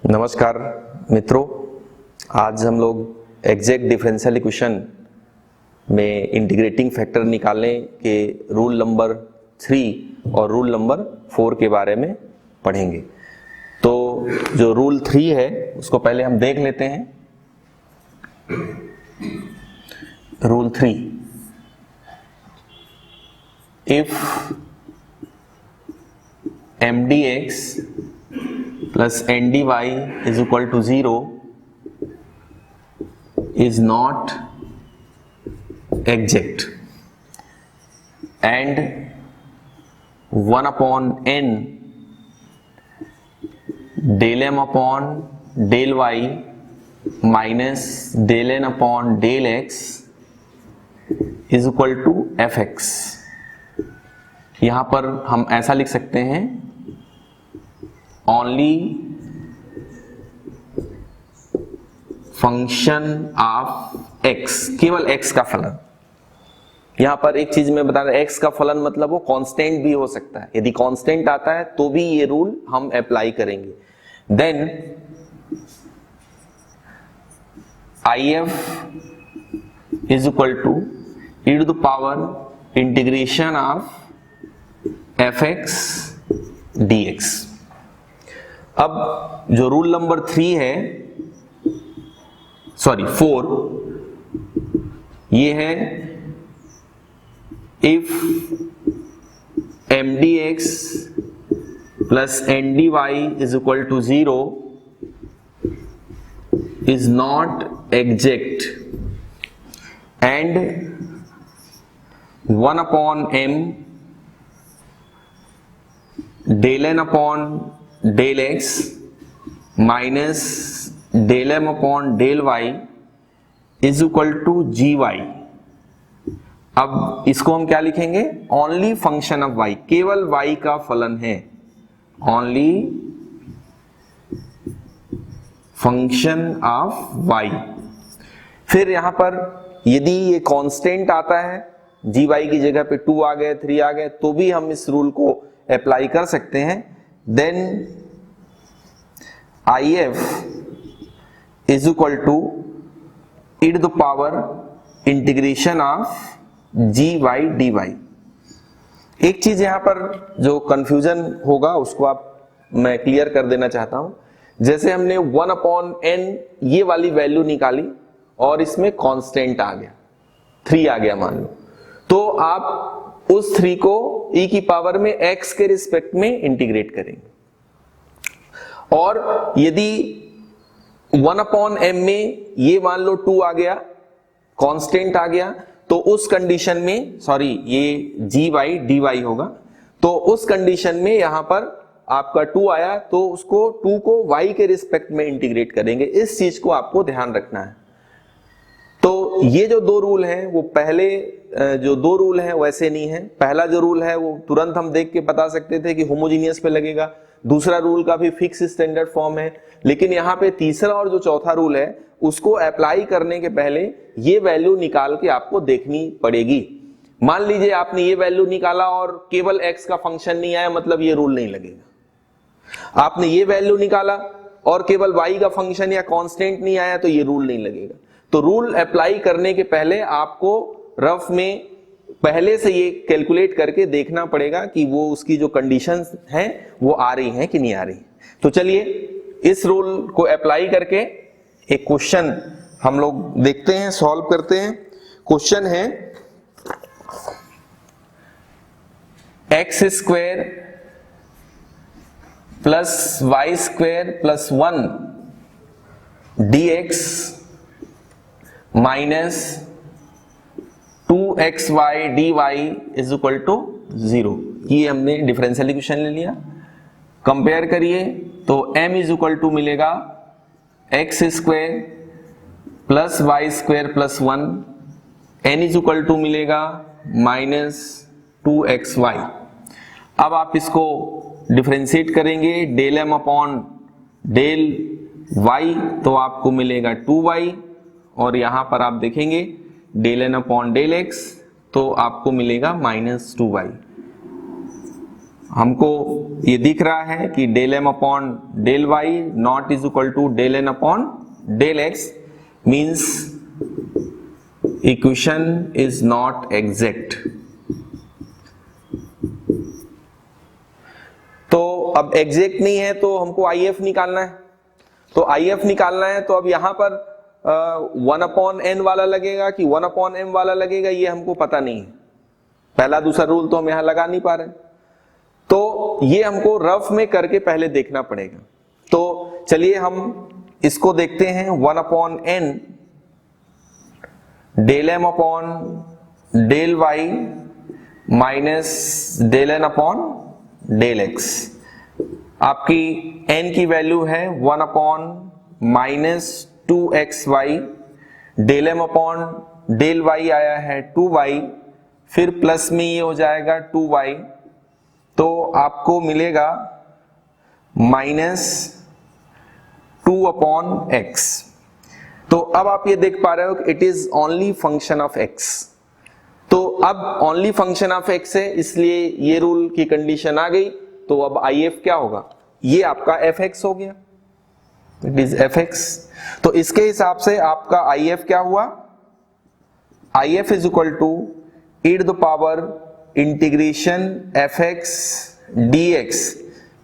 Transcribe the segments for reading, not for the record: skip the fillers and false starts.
नमस्कार मित्रों, आज हम लोग एग्जैक्ट डिफरेंशियल इक्वेशन में इंटीग्रेटिंग फैक्टर निकालने के रूल नंबर 3 और रूल नंबर 4 के बारे में पढ़ेंगे। तो जो रूल 3 है उसको पहले हम देख लेते हैं। Rule 3, if mdx plus ndy is equal to 0 is not exact and 1 upon n del m upon del y minus del n upon del x is equal to fx। यहां पर हम ऐसा लिख सकते हैं, ओनली फंक्शन ऑफ x, केवल x का फलन। यहां पर एक चीज मैं बता रहा, x का फलन मतलब वो कांस्टेंट भी हो सकता है। यदि कांस्टेंट आता है तो भी ये रूल हम अप्लाई करेंगे। Then if is equal to e to the power integration of fx dx। अब जो रूल नंबर 3 है, सॉरी 4, ये है if mdx plus ndy is equal to 0 is not exact and 1 upon m del n upon del x minus del m upon del y is equal to gy। अब इसको हम क्या लिखेंगे? Only function of y, केवल y का फलन है। Only function of y। फिर यहां पर यदि ये कांस्टेंट आता है, gy की जगह पे 2 आ गए, 3 आ गए, तो भी हम इस रूल को अप्लाई कर सकते हैं। Then if is equal to e to the power integration of gy dy। एक चीज यहां पर जो कंफ्यूजन होगा उसको मैं क्लियर कर देना चाहता हूं। जैसे हमने 1 अपॉन n ये वाली वैल्यू निकाली और इसमें कांस्टेंट आ गया, 3 आ गया मान लो, तो आप उस 3 को e की पावर में x के रिस्पेक्ट में इंटीग्रेट करेंगे। और यदि 1 अपॉन m में ये मान लो 2 आ गया, कांस्टेंट आ गया, तो उस कंडीशन में, सॉरी ये gy dy होगा, तो उस कंडीशन में यहां पर आपका 2 आया तो उसको 2 को y के रिस्पेक्ट में इंटीग्रेट करेंगे। इस चीज को आपको ध्यान रखना है। तो ये जो 2 रूल हैं वो पहले जो 2 रूल हैं वैसे नहीं है। पहला जो रूल है वो तुरंत हम देख के बता सकते थे कि होमोजीनियस पे लगेगा। दूसरा रूल का भी फिक्स स्टैंडर्ड फॉर्म है। लेकिन यहाँ पे तीसरा और जो चौथा रूल है उसको अप्लाई करने के पहले ये वैल्यू निकाल के आपको देखनी पड़ेगी। मान लीजिए आपने ये वैल्यू निकाला और केवल x का फंक्शन नहीं आया, मतलब ये रूल नहीं लगेगा। आपने ये वैल्यू निकाला और केवल y का फंक्शन या कांस्टेंट नहीं आया तो ये रूल नहीं लगेगा। तो रूल अप्लाई करने के पहले आपको रफ में पहले से ये कैलकुलेट करके देखना पड़ेगा कि वो उसकी जो कंडीशंस हैं वो आ रही हैं कि नहीं आ रही। तो चलिए इस रूल को अप्लाई करके एक क्वेश्चन हम लोग देखते हैं, सॉल्व करते हैं। क्वेश्चन है x square plus Y square plus 1 dx minus 2xy dy is equal to 0। ये हमने डिफरेंशियल इक्वेशन ले लिया। कंपेयर करिए तो m इज इक्वल टू मिलेगा x square plus Y square plus 1, n is equal to मिलेगा minus 2xy। अब आप इसको डिफरेंशिएट करेंगे, del m upon del y, तो आपको मिलेगा 2y, और यहां पर आप देखेंगे del n upon del x, तो आपको मिलेगा -2y। हमको ये दिख रहा है कि del M upon del Y not is equal to del N upon del X, means equation is not exact. तो अब एग्जैक्ट नहीं है तो हमको आई एफ निकालना है, तो आई एफ निकालना है तो अब यहां पर 1 अपॉन एन वाला लगेगा कि 1 अपॉन एम वाला लगेगा, ये हमको पता नहीं है। पहला दूसरा रूल तो हम यहां लगा नहीं पा रहे, तो ये हमको रफ में करके पहले देखना पड़ेगा। तो चलिए हम इसको देखते हैं। 1 upon N del M upon del Y minus del N upon del X. आपकी n की वैल्यू है 1 upon minus 2xy, del M upon del y आया है 2y, फिर प्लस में ये हो जाएगा 2y, तो आपको मिलेगा माइनस 2 अपॉन x। तो अब आप ये देख पा रहे हो कि it is only function of x। तो अब ओनली फंक्शन ऑफ x है, इसलिए ये रूल की कंडीशन आ गई। तो अब IF क्या होगा, ये आपका fx हो गया, इट इज fx। तो इसके हिसाब से आपका IF क्या हुआ, IF is equal to e to the power integration fx dx,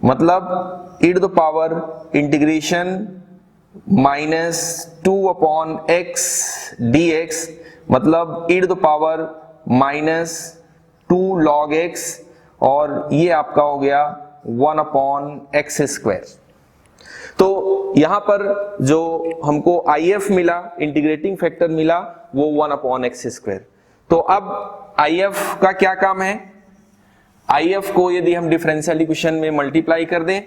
मतलब e to the power integration minus 2 upon x dx, मतलब e to the power minus 2 log x, और ये आपका हो गया 1 अपॉन एक्स स्क्वायर। तो यहां पर जो हमको IF मिला, इंटीग्रेटिंग फैक्टर मिला, वो 1 अपॉन एक्स स्क्वायर। तो अब IF का क्या काम है, IF को यदि हम डिफरेंशियल इक्वेशन में मल्टीप्लाई कर दें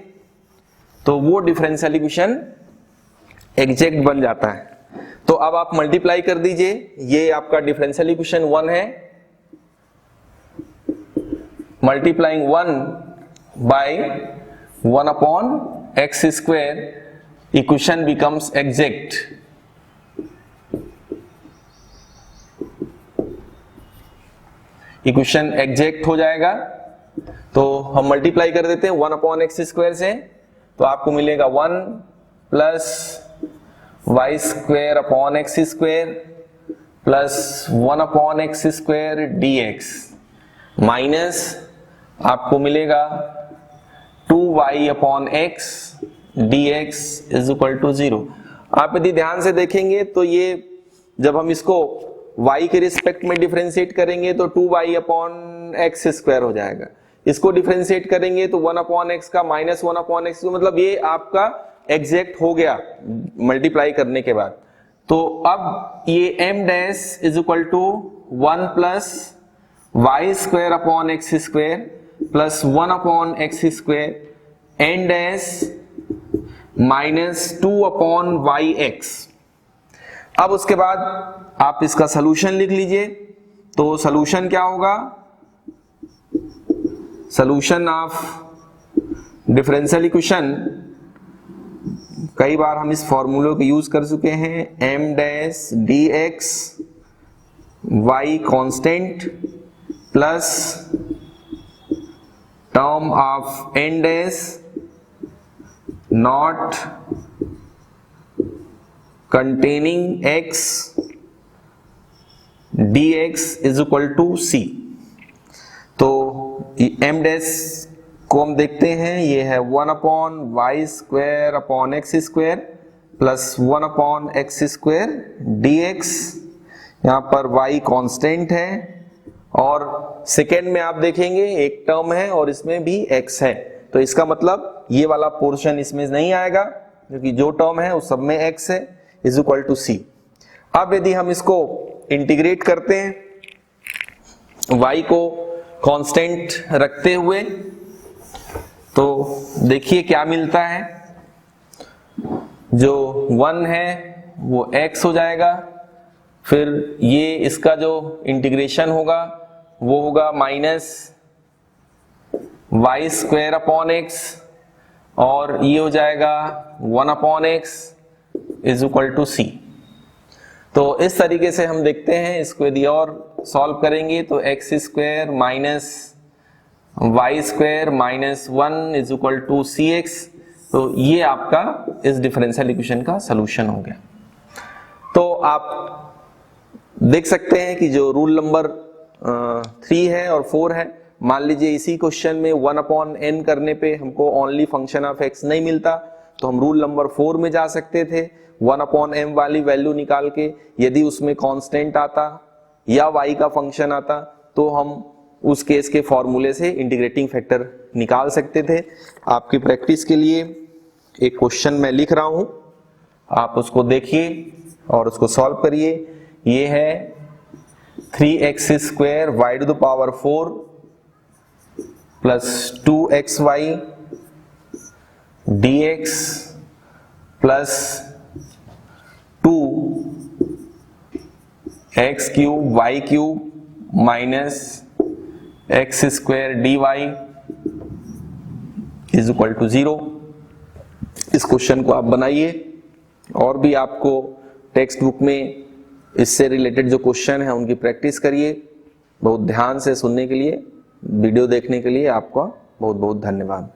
तो वो डिफरेंशियल इक्वेशन एग्जैक्ट बन जाता है। तो अब आप मल्टीप्लाई कर दीजिए, ये आपका डिफरेंशियल इक्वेशन 1 है, multiplying 1 by 1 upon x square, equation becomes exact. Equation exact हो जाएगा। तो हम मल्टीप्लाई कर देते हैं 1 अपॉन एक्स स्क्वायर से, तो आपको मिलेगा 1 plus Y square upon x square plus 1 upon x square dx, minus आपको मिलेगा 2y upon X dx is equal to 0। आप यदि ध्यान से देखेंगे तो ये जब हम इसको y के रिस्पेक्ट में डिफरेंशिएट करेंगे तो 2y अपॉन एक्स स्क्वायर हो जाएगा। इसको डिफरेंशिएट करेंगे तो 1 अपॉन एक्स का माइनस 1 अपॉन एक्स, मतलब ये आपका एग्जैक्ट हो गया मल्टीप्लाई करने के बाद। तो अब ये m dash is equal to 1 plus Y square upon x square plus 1 upon x square n dash minus 2 upon Y X. अब उसके बाद आप इसका सलूशन लिख लीजिए। तो सलूशन क्या होगा, सलूशन ऑफ डिफरेंशियल इक्वेशन, कई बार हम इस फॉर्मूले को यूज कर चुके हैं, m dash dx y constant plus term of n dash not containing x dx is equal to c। तो m डैश को हम देखते हैं, ये है 1 upon y square upon x square plus 1 upon x square dx। यहाँ पर y constant है और सेकेंड में आप देखेंगे एक टर्म है और इसमें भी x है, तो इसका मतलब ये वाला पोर्शन इसमें नहीं आएगा क्योंकि जो टर्म है उस सब में x है, इज इक्वल टू c। अब यदि हम इसको इंटीग्रेट करते हैं y को कांस्टेंट रखते हुए, तो देखिए क्या मिलता है, जो 1 है वो x हो जाएगा, फिर ये इसका जो इंटीग्रेशन होगा वो होगा minus y square upon x, और ये हो जाएगा 1 upon x is equal to c. तो इस तरीके से हम देखते हैं, इसको यदि और सॉल्व करेंगे तो x square minus y square minus 1 is equal to c x. तो ये आपका इस डिफरेंशियल इक्वेशन का सलूशन हो गया। तो आप देख सकते हैं कि जो रूल नंबर 3 है और 4 है, मान लीजिए इसी क्वेश्चन में 1/n करने पे हमको ओनली फंक्शन ऑफ x नहीं मिलता, तो हम रूल नंबर 4 में जा सकते थे 1/m वाली वैल्यू निकाल के। यदि उसमें कांस्टेंट आता या y का फंक्शन आता तो हम उस केस के फॉर्मूले से इंटीग्रेटिंग फैक्टर निकाल सकते थे। आपकी प्रैक्टिस के लिए एक क्वेश्चन मैं लिख रहा हूं, आप उसको देखिए और उसको सॉल्व करिए। ये है 3x square y to the power 4 plus 2xy dx plus 2x cube y cube minus x square dy is equal to 0। इस क्वेश्चन को आप बनाइए, और भी आपको टेक्स्ट बुक में इससे रिलेटेड जो क्वेश्चन है उनकी प्रैक्टिस करिए। बहुत ध्यान से सुनने के लिए, वीडियो देखने के लिए आपका बहुत बहुत धन्यवाद।